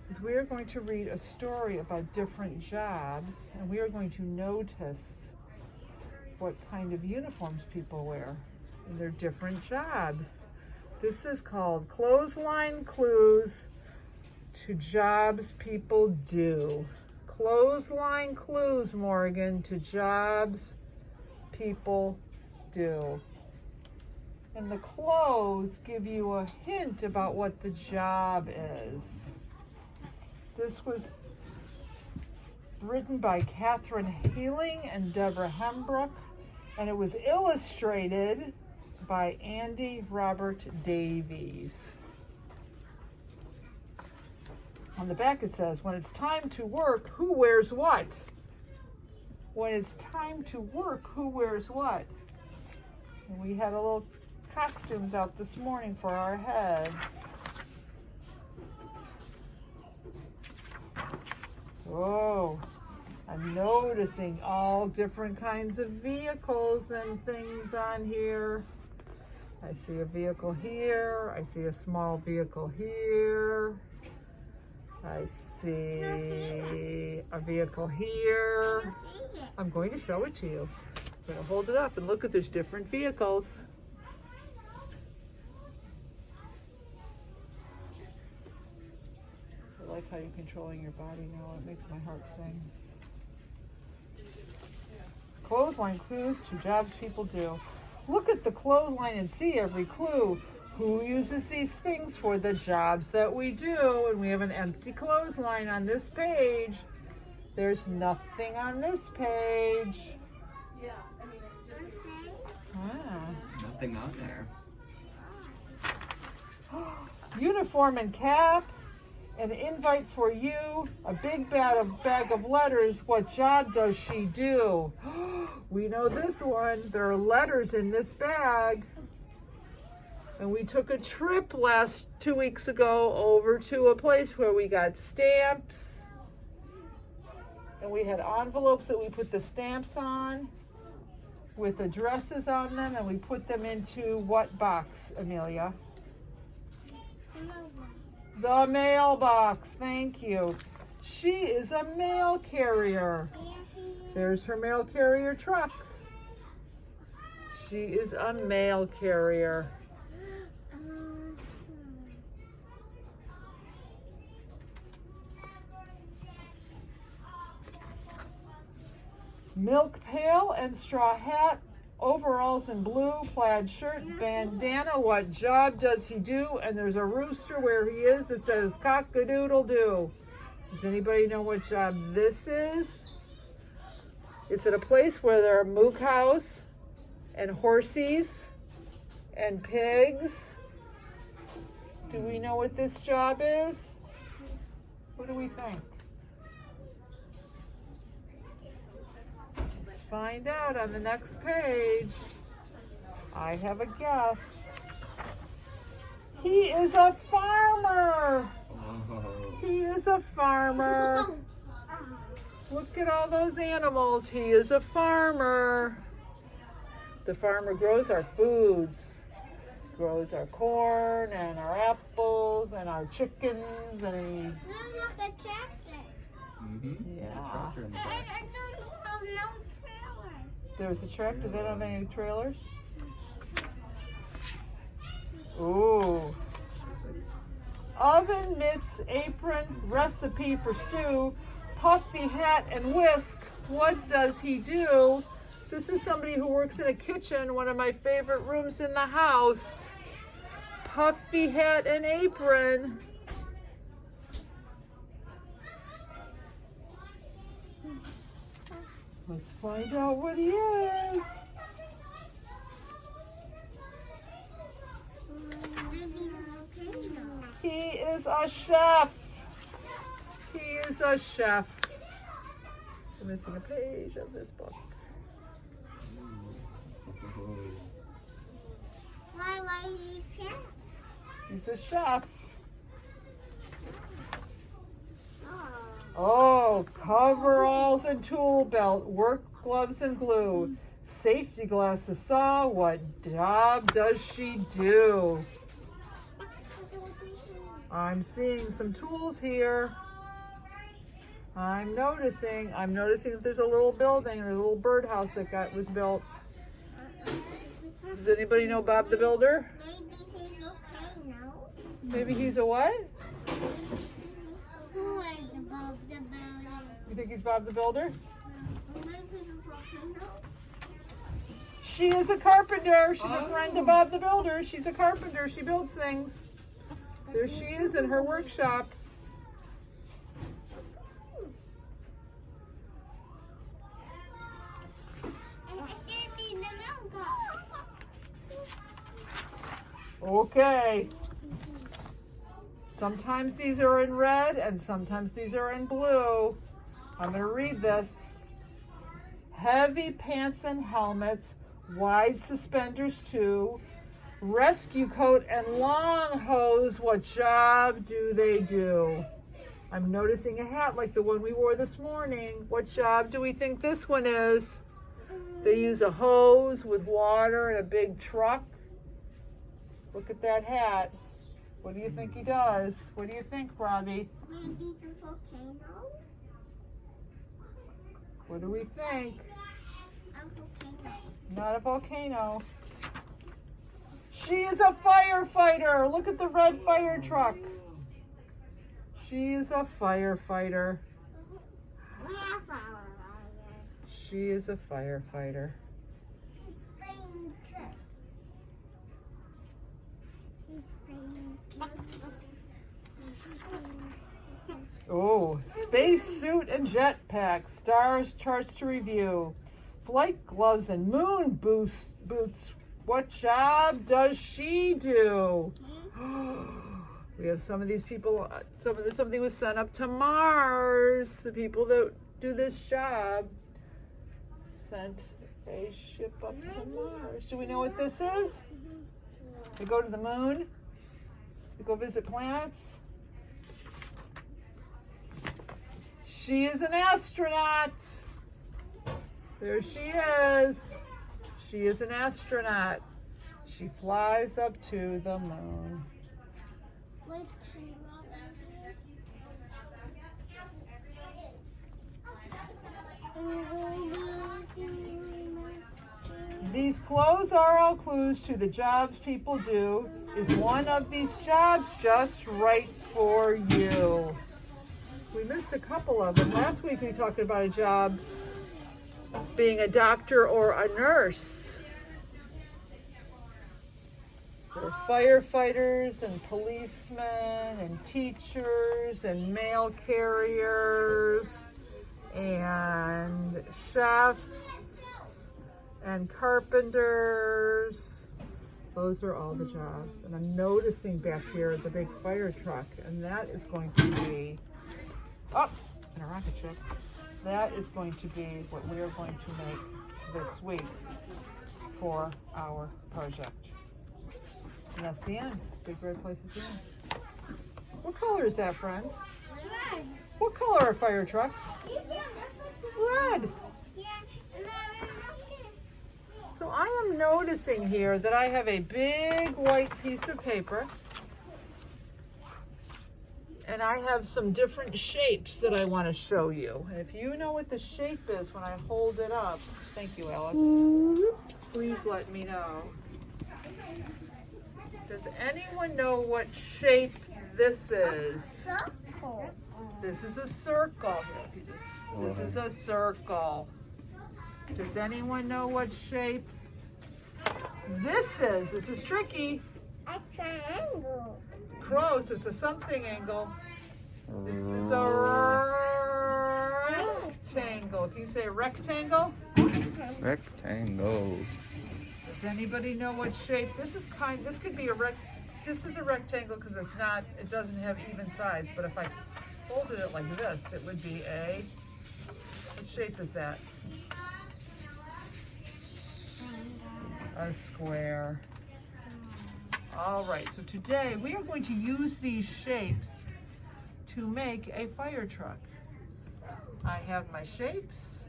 is we are going to read a story about different jobs, and we are going to notice what kind of uniforms people wear in their different jobs. This is called Clothesline Clues to Jobs People Do. Clothesline clues, Morgan, to jobs people do. And the clothes give you a hint about what the job is. This was written by Catherine Healing and Deborah Hembrook, and it was illustrated by Andy Robert Davies. On the back it says, when it's time to work, who wears what? When it's time to work, who wears what? And we had a little costumes out this morning for our heads. Oh, I'm noticing all different kinds of vehicles and things on here. I see a vehicle here. I see a small vehicle here. I see a vehicle here. I'm going to show it to you. I'm going to hold it up and look at there's different vehicles. I like how you're controlling your body now. It makes my heart sing. Clothesline clues to jobs people do. Look at the clothesline and see every clue. Who uses these things for the jobs that we do? And we have an empty clothesline on this page. There's nothing on this page. Yeah, I mean, Nothing on there. Uniform and cap, an invite for you, a big bag of letters. What job does she do? We know this one. There are letters in this bag. And we took a trip 2 weeks ago over to a place where we got stamps. And we had envelopes that we put the stamps on with addresses on them, and we put them into what box, Amelia? The mailbox. Thank you. She is a mail carrier. There's her mail carrier truck. She is a mail carrier. Milk pail and straw hat, overalls in blue, plaid shirt, bandana. What job does he do? And there's a rooster where he is that says cock-a-doodle-doo. Does anybody know what job this is? It's at a place where there are moo cows and horsies and pigs. Do we know what this job is? What do we think? Let's find out on the next page. I have a guess. He is a farmer. He is a farmer. Look at all those animals. He is a farmer. The farmer grows our foods. Grows our corn and our apples and our chickens and he... look at tractor. Yeah. Tractor in the back. I don't have no trailer. There's a tractor. They don't have any trailers. Ooh. Oven, mitts, apron, recipe for stew, puffy hat and whisk. What does he do? This is somebody who works in a kitchen, one of my favorite rooms in the house. Puffy hat and apron. Let's find out what he is. He is a chef. He is a chef. I'm missing a page of this book. Why is he chef? He's a chef. Oh. Oh, coveralls and tool belt, work gloves and glue, safety glasses, saw. What job does she do? I'm seeing some tools here. I'm noticing that there's a little building, a little birdhouse that was built. Does anybody know Bob the Builder? Maybe he's okay now. Maybe he's a what? Who is above the building? You think he's Bob the Builder? Maybe he's okay now. She is a carpenter. She's a friend of Bob the Builder. She's a carpenter. She builds things. There she is in her workshop. I can't see the logo. Okay. Sometimes these are in red and sometimes these are in blue. I'm going to read this. Heavy pants and helmets, wide suspenders too, rescue coat and long hose, what job do they do? I'm noticing a hat like the one we wore this morning. What job do we think this one is? They use a hose with water and a big truck. Look at that hat. What do you think he does? What do you think, Robbie? Maybe the volcano. What do we think? A volcano. Not a volcano. She is a firefighter. Look at the red fire truck. She is a firefighter. We are fire. She is a firefighter. She's playing trick. She's playing Oh, spacesuit and jetpack, stars, charts to review, flight gloves and moon boots. What job does she do? We have some of these people, something was sent up to Mars. The people that do this job sent a ship up to Mars. Do we know what this is? They go to the moon? They go visit planets? She is an astronaut. There she is. She is an astronaut. She flies up to the moon. These clothes are all clues to the jobs people do. Is one of these jobs just right for you? We missed a couple of them. Last week we talked about a job being a doctor or a nurse. There are firefighters and policemen and teachers and mail carriers and chefs and carpenters. Those are all the jobs. And I'm noticing back here the big fire truck, and that is going to be, oh, and a rocket ship. That is going to be what we are going to make this week for our project. And that's the end. Big red place at the end. What color is that, friends? Red. What color are fire trucks? Red. So I am noticing here that I have a big white piece of paper. And I have some different shapes that I want to show you. And if you know what the shape is when I hold it up, thank you, Alex, please let me know. Does anyone know what shape this is? Circle. This is a circle. This is a circle. Does anyone know what shape this is? This is tricky. A triangle. Close. It's a something angle. This is a rectangle. Can you say rectangle? Rectangle. Does anybody know what shape? This is this is a rectangle because it doesn't have even sides, but if I folded it like this, it would be what shape is that? A square. All right, so today we are going to use these shapes to make a fire truck. I have my shapes,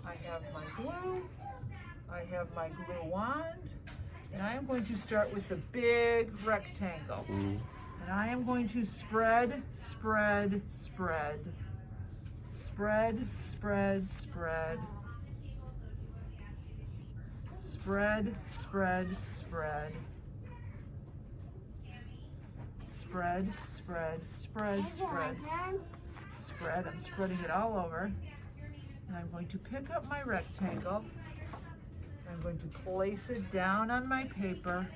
I have my glue, I have my glue wand, and I am going to start with the big rectangle. And And I am going to spread, spread, spread. Spread, spread, spread. Spread, spread, spread. Spread, spread, spread, spread. Spread, I'm spreading it all over. And I'm going to pick up my rectangle. I'm going to place it down on my paper.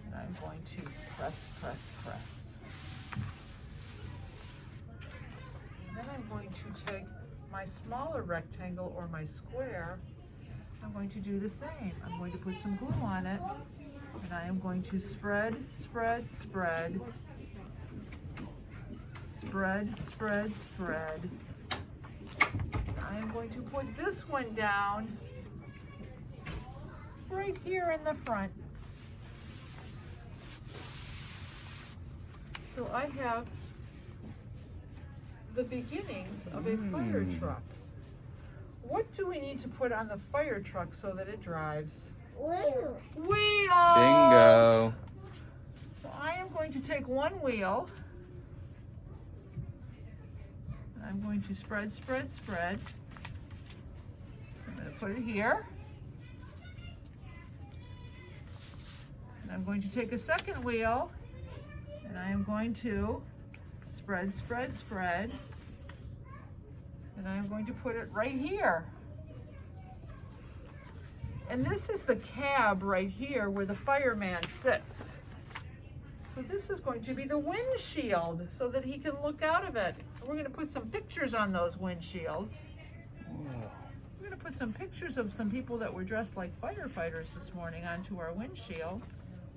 And I'm going to press, press, press. And then I'm going to take my smaller rectangle or my square. I'm going to do the same. I'm going to put some glue on it. And I am going to spread, spread, spread. Spread, spread, spread. I am going to put this one down right here in the front. So I have the beginnings of a fire truck. What do we need to put on the fire truck so that it drives? Wheel. Wheels! Bingo. So I am going to take one wheel. I'm going to spread, spread, spread. I'm going to put it here. And I'm going to take a second wheel. And I am going to spread, spread, spread. And I'm going to put it right here. And this is the cab right here where the fireman sits. So this is going to be the windshield so that he can look out of it. We're going to put some pictures on those windshields. We're going to put some pictures of some people that were dressed like firefighters this morning onto our windshield.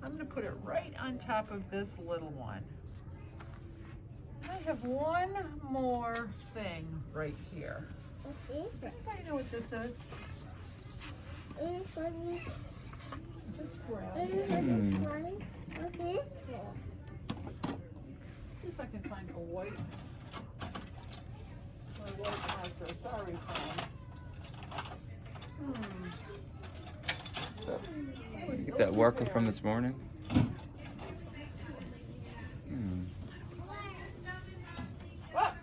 I'm going to put it right on top of this little one. I have one more thing right here. What is Does anybody know what this is? it? Just grab What it. is it? See if I can find a white marker. Sorry, friends. So, get that worker from this morning. Ah,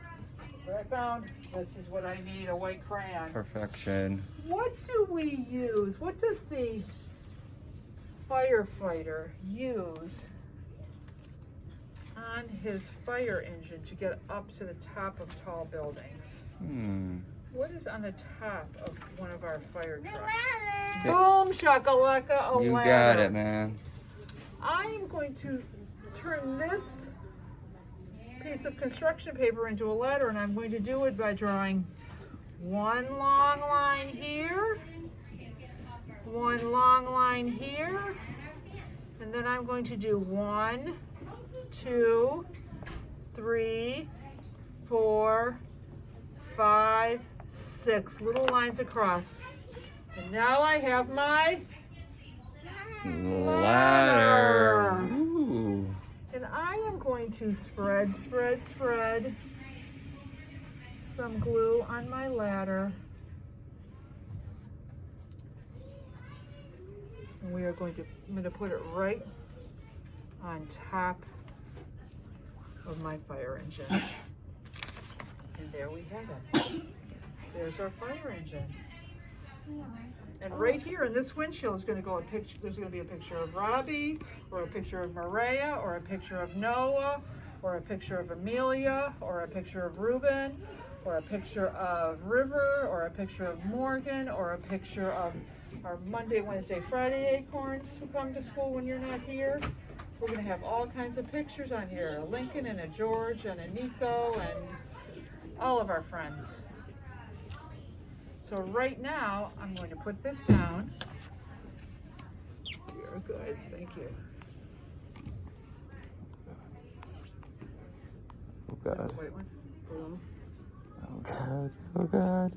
what I found. This is what I need, a white crayon. Perfection. What do we use? What does the firefighter use on his fire engine to get up to the top of tall buildings? What is on the top of one of our fire trucks? Boom, shakalaka, a You ladder. got it, man. I am going to turn this piece of construction paper into a ladder, and I'm going to do it by drawing one long line here, one long line here, and then I'm going to do 1, 2, 3, 4, 5, 6 little lines across. And now I have my Ladder. Ooh. And I am going to spread, spread, spread some glue on my ladder. And I'm going to put it right on top of my fire engine. And there we have it. There's our fire engine. And right here in this windshield is going to go a picture. There's going to be a picture of Robbie, or a picture of Maria, or a picture of Noah, or a picture of Amelia, or a picture of Reuben, or a picture of River, or a picture of Morgan, or a picture of our Monday, Wednesday, Friday acorns who come to school when you're not here. We're going to have all kinds of pictures on here. A Lincoln and a George and a Nico and all of our friends. So right now, I'm going to put this down. You're good, thank you. Oh God. Wait one. Boom. Oh God. Oh God.